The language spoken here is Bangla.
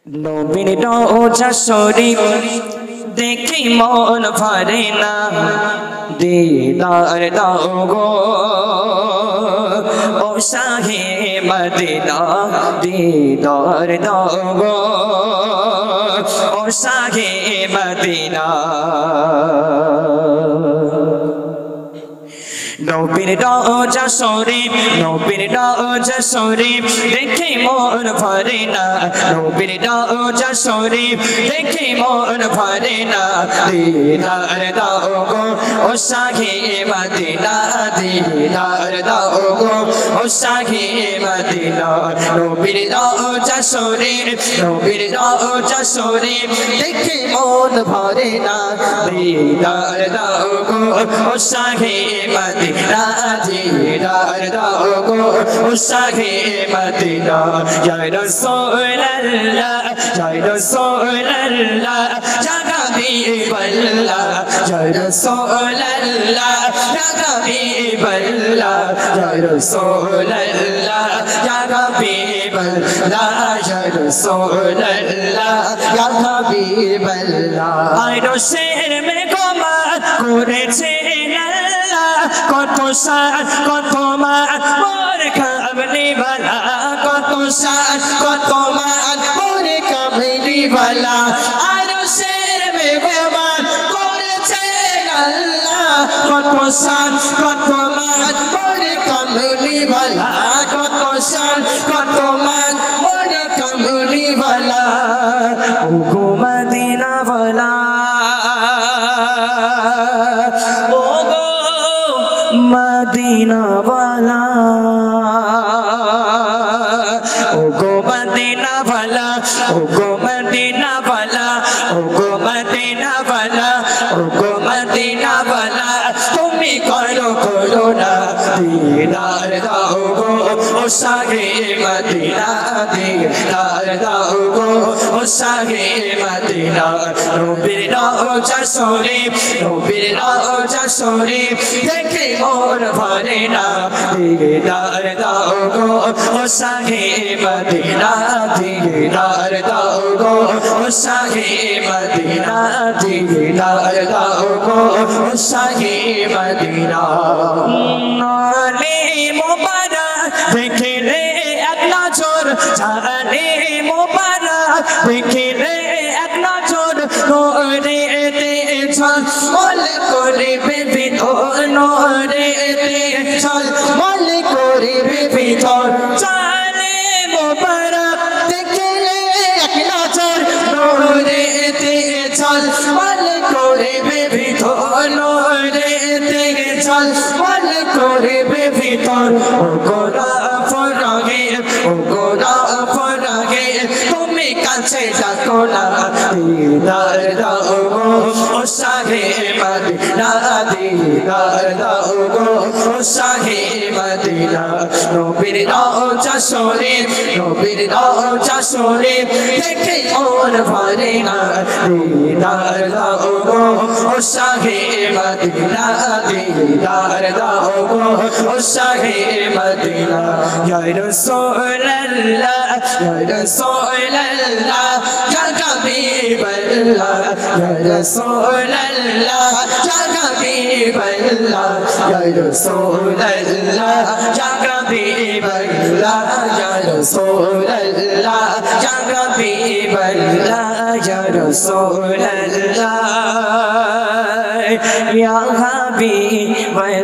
নবীর রওজা শরীফ দেখে মন ভরে না, দিদার দাও গো ও শাহে মদিনা, দিদার দাও গো ও শাহে মদিনা। নবীর রওজা শরীফ, নবীর রওজা শরীফ দেখে মন ভরে না, নবীর রওজা শরীফ দেখে মন ভরে না, দিদার দাও গো ও শাহে মদিনা, দিদার দাও গো ও শাহে মদিনা। নবীর রওজা শরীফ, নবীর রওজা শরীফ দেখে মন ভরে না, দিদার দাও গো ও শাহে মদিনা, দিদার দাও গো ও শাহে মদিনা। ইয়া রাসূলুল্লাহ, ইয়া রাসূলুল্লাহ, ইয়া হাবিবাল্লাহ, ইয়া রাসূলুল্লাহ, ইয়া হাবিবাল্লাহ, ইয়া রাসূলুল্লাহ, ইয়া হাবিবাল্লাহ, ইয়া রাসূলুল্লাহ, ইয়া হাবিবাল্লাহ। আরশের মেঘমালা করেছেন আল্লাহ, কত সাত কত মান মোর কামলি বালা, কত সাত কত মান মোর কামলি বালা। আরশের মেঘমালা করেছেন আল্লাহ, কত সাত কত মান মোর কামলি বালা, কত সাত কত মান মোর কামলি বালা। ও গো মদিনা বালা, ও গো মদিনা वाला, ओ गो मदीना वाला, ओ गो मदीना वाला, ओ गो मदीना वाला, ओ गो मदीना वाला। তুমি করো করুণা, দিদার দাও গো ও শাহে মদিনা, দিদার দাও গো ও শাহে মদিনা। নবীর রওজা শরীফ, নবীর রওজা শরীফ দেখে মন ভরে না, দিদার দাও গো ও শাহে মদিনা, দিদার দাও গো ও শাহে মদিনা, দিদার দাও গো ও শাহে মদিনা। নালে মুবারক দেখলে এক নজর, জানে মুবারক দেখলে এক নজর, নোরেতে ঝলমল করবে ভিতর, নোরেতে ঝলমল করবে ভিতর। জানে মুবারক দেখলে এক নজর, নোরেতে ঝলমল করবে ভিতর, নোরেতে ঝলমল করবে ভিতর। ও গোরা ফরাগে, ও গোরা ফরাগে তুমি কাছে ডাকো না, দিদার দাও গো ও শাহে মদিনা, দিদার দাও গো ও শাহে মদিনা। নবীর রওজা শরীফ, নবীর রওজা শরীফ দেখে মন ভরে না, দিদার দাও গো ও শাহে মদিনা, দিদার দাও গো ও শাহে মদিনা। ইয়া রাসূলুল্লাহ, ইয়া রাসূলুল্লাহ, ইয়া হাবিবাল্লাহ, ইয়া রাসূলুল্লাহ, ইয়া হাবিবাল্লাহ, ইয়া রাসূলুল্লাহ, ইয়া হাবিবাল্লাহ, ইয়া রাসূলুল্লাহ, ইয়া হাবিবাল্লাহ, ইয়া রাসূলুল্লাহ, ইয়া হাবিবাল্লাহ।